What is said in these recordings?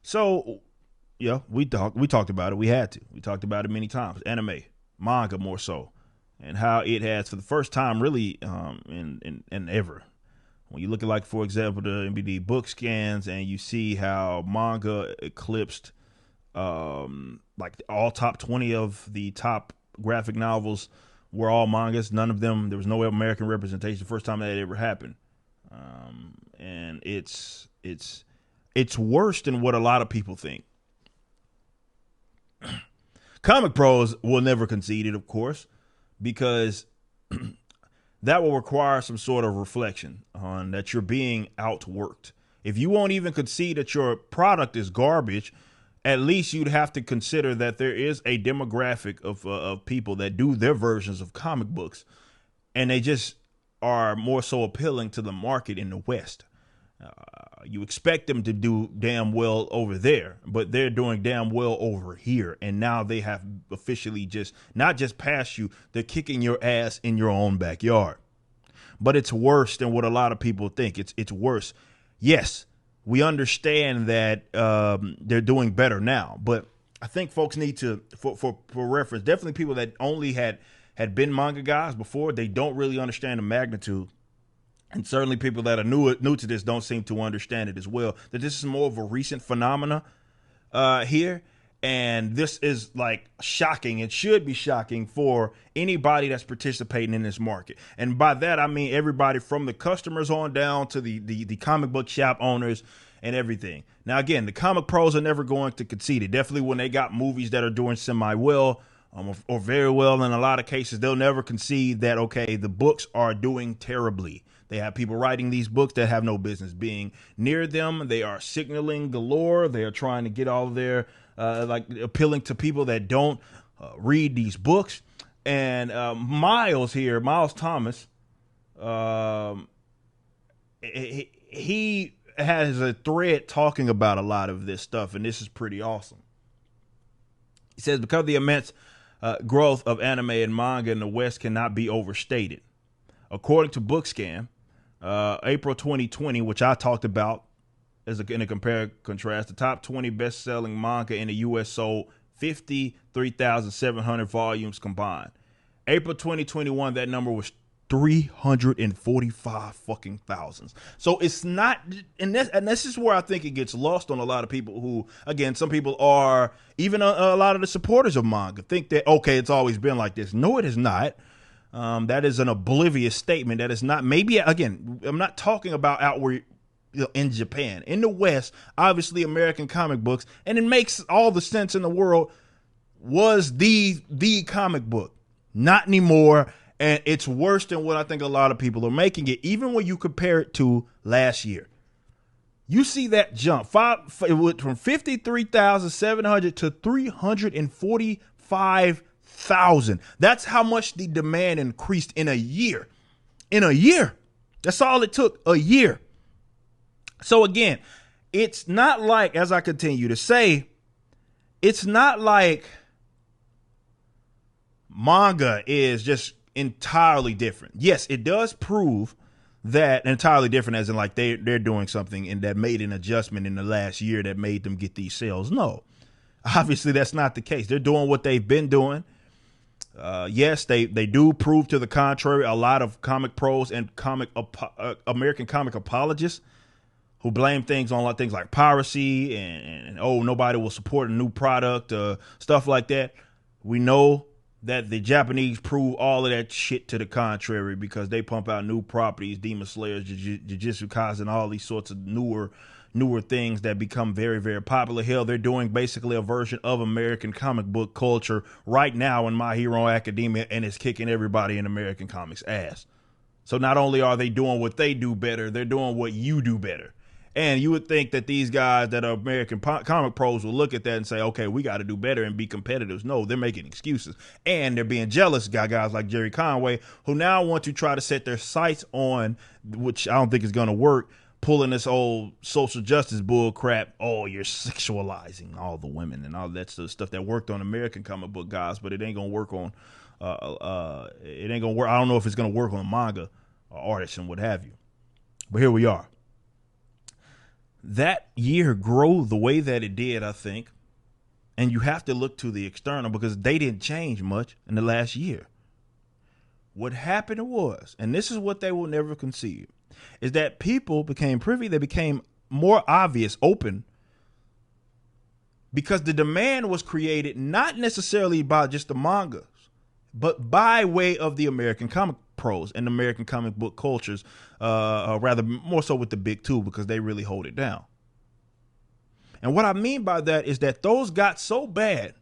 So, yeah, we talked about it. We talked about it many times. Anime, manga more so, and how it has for the first time really in ever. When you look at, like, for example, the NBD book scans, and you see how manga eclipsed like all top 20 of the top graphic novels were all mangas. None of them, there was no American representation. The first time that ever happened. And it's worse than what a lot of people think. Comic pros will never concede it, of course, because that will require some sort of reflection on that you're being outworked. If you won't even concede that your product is garbage, at least you'd have to consider that there is a demographic of people that do their versions of comic books, and they just are more so appealing to the market in the West. You expect them to do damn well over there, but they're doing damn well over here. And now they have officially just not just passed you, they're kicking your ass in your own backyard. But it's worse than what a lot of people think. It's worse. Yes, we understand that they're doing better now, but I think folks need to, for reference, definitely people that only had been manga guys before, they don't really understand the magnitude. And certainly people that are new to this don't seem to understand it as well. That this is more of a recent phenomena here. And this is like shocking. It should be shocking for anybody that's participating in this market. And by that, I mean everybody from the customers on down to the comic book shop owners and everything. Now, again, the comic pros are never going to concede it. Definitely when they got movies that are doing semi well or very well in a lot of cases, they'll never concede that, okay, the books are doing terribly. They have people writing these books that have no business being near them. They are signaling galore. They are trying to get all of their like appealing to people that don't read these books. And Miles Thomas, he has a thread talking about a lot of this stuff, and this is pretty awesome. He says, because of the immense growth of anime and manga in the West cannot be overstated. According to Bookscan, April 2020, which I talked about in a contrast, the top 20 best-selling manga in the U.S. sold 53,700 volumes combined. April 2021, that number was 345 fucking thousands. So it's not, and this is where I think it gets lost on a lot of people who, again, some people are, even a lot of the supporters of manga think that, okay, it's always been like this. No, it is not. That is an oblivious statement. That is not, maybe, again, I'm not talking about outward, in Japan. In the West, obviously American comic books, and it makes all the sense in the world, was the comic book. Not anymore. And it's worse than what I think a lot of people are making it, even when you compare it to last year. You see that jump it went from 53,700 to 345,000. That's how much the demand increased in a year. In a year. That's all it took, a year. So again, it's not like, as I continue to say, it's not like manga is just entirely different. Yes, it does prove that entirely different, as in like they're doing something and that made an adjustment in the last year that made them get these sales. No, obviously that's not the case. They're doing what they've been doing. Yes, they do prove to the contrary. A lot of comic pros and American comic apologists who blame things on things like piracy and oh, nobody will support a new product, stuff like that. We know that the Japanese prove all of that shit to the contrary because they pump out new properties, Demon Slayers, Jujutsu Kaisen, all these sorts of newer things that become very, very popular. Hell, they're doing basically a version of American comic book culture right now in My Hero Academia, and it's kicking everybody in American comics ass. So not only are they doing what they do better, they're doing what you do better. And you would think that these guys that are American comic pros will look at that and say, okay, we got to do better and be competitive. No, they're making excuses. And they're being jealous, guys like Jerry Conway, who now want to try to set their sights on, which I don't think is going to work, pulling this old social justice bull crap. Oh, you're sexualizing all the women and all that stuff that worked on American comic book guys, but it ain't going to work on, it ain't going to work. I don't know if it's going to work on manga or artists and what have you. But here we are. that year grow the way that it did, I think, and you have to look to the external because they didn't change much in the last year. What happened was, and this is what they will never concede, is that people became privy, they became more obvious, open, because the demand was created not necessarily by just the mangas, but by way of the American comic pros and American comic book cultures, rather more so with the big two, because they really hold it down. And what I mean by that is that those got so bad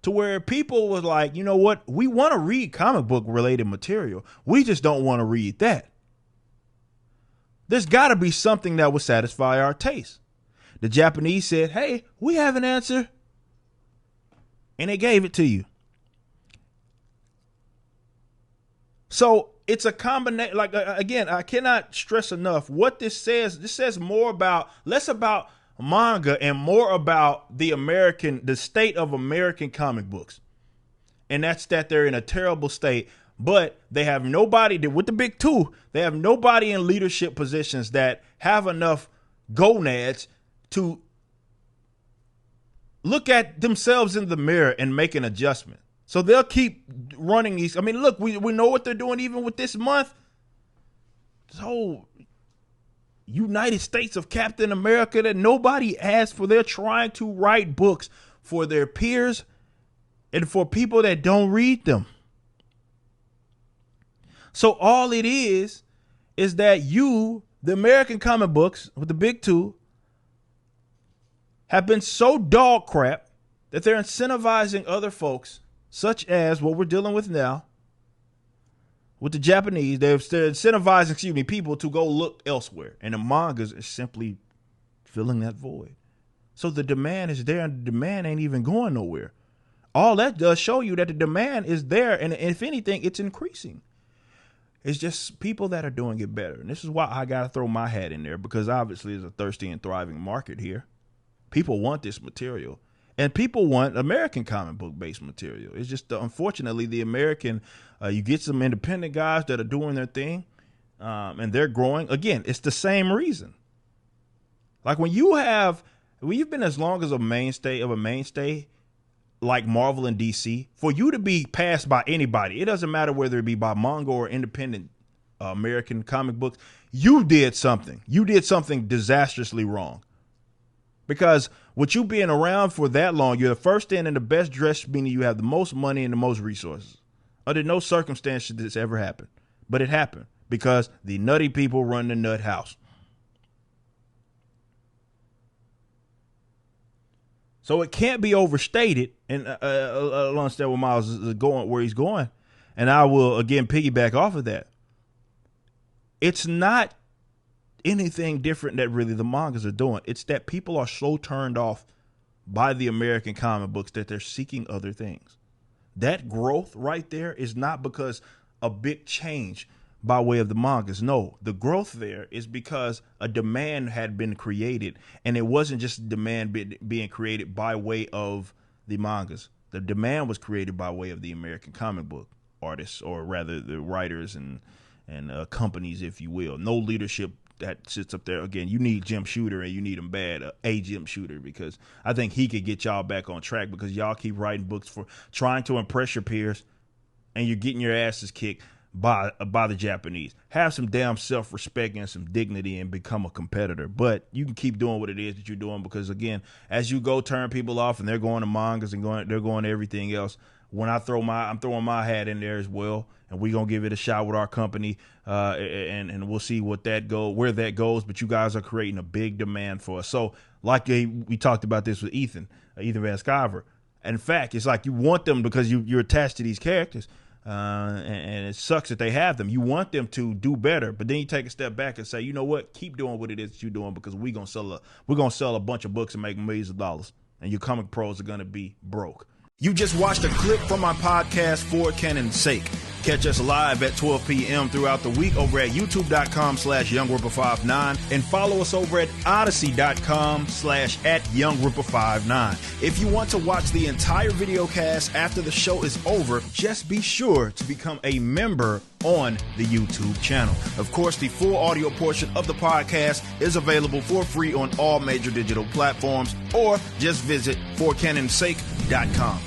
to where people was like, you know what? We want to read comic book related material. We just don't want to read that. There's got to be something that will satisfy our taste. The Japanese said, hey, we have an answer. And they gave it to you. So it's a combination. Like, again, I cannot stress enough what this says. This says less about manga and more about the state of American comic books. And that's that they're in a terrible state, but they have nobody with the big two. They have nobody in leadership positions that have enough gonads to look at themselves in the mirror and make an adjustment. So they'll keep running these. I mean, look, we know what they're doing even with this month. This whole United States of Captain America that nobody asked for. They're trying to write books for their peers and for people that don't read them. So all it is that the American comic books with the big two, have been so dog crap that they're incentivizing other folks, such as what we're dealing with now with the Japanese. They're incentivizing, people to go look elsewhere. And the mangas are simply filling that void. So the demand is there, and the demand ain't even going nowhere. All that does show you that the demand is there, and if anything, it's increasing. It's just people that are doing it better. And this is why I got to throw my hat in there, because obviously there's a thirsty and thriving market here. People want this material, and people want American comic book based material. It's just, unfortunately, the American, you get some independent guys that are doing their thing, and they're growing. Again, it's the same reason. Like when you've been as long as a mainstay like Marvel and DC, for you to be passed by anybody, it doesn't matter whether it be by manga or independent American comic books, you did something. You did something disastrously wrong. Because with you being around for that long, you're the first in and the best dressed, meaning you have the most money and the most resources. Under no circumstance should this ever happen. But it happened because the nutty people run the nut house. So it can't be overstated. And I understand where Miles is going, where he's going. And I will, again, piggyback off of that. It's not anything different that really the mangas are doing. It's that people are so turned off by the American comic books that they're seeking other things. That growth right there is not because a big change by way of the mangas. No, the growth there is because a demand had been created, and it wasn't just demand being created by way of the mangas. The demand was created by way of the American comic book artists, or rather the writers and companies, if you will. No leadership that sits up there. Again, you need Jim Shooter, and you need him bad, a Jim Shooter, because I think he could get y'all back on track, because y'all keep writing books for trying to impress your peers, and you're getting your asses kicked by the Japanese. Have some damn self-respect and some dignity and become a competitor. But you can keep doing what it is that you're doing, because again, as you go turn people off and they're going to mangas and they're going to everything else, when I'm throwing my hat in there as well, and we're gonna give it a shot with our company, and we'll see where that goes. But you guys are creating a big demand for us. So, like we talked about this with Ethan Van Sciver. In fact, it's like you want them because you're attached to these characters, and it sucks that they have them. You want them to do better, but then you take a step back and say, you know what? Keep doing what it is that you're doing, because we're gonna sell a bunch of books and make millions of dollars, and your comic pros are gonna be broke. You just watched a clip from my podcast, For Canon's Sake. Catch us live at 12 p.m. throughout the week over at youtube.com/YoungRipper59 and follow us over at odyssey.com/@YoungRipper59. If you want to watch the entire video cast after the show is over, just be sure to become a member on the YouTube channel. Of course, the full audio portion of the podcast is available for free on all major digital platforms, or just visit forcanonsake.com.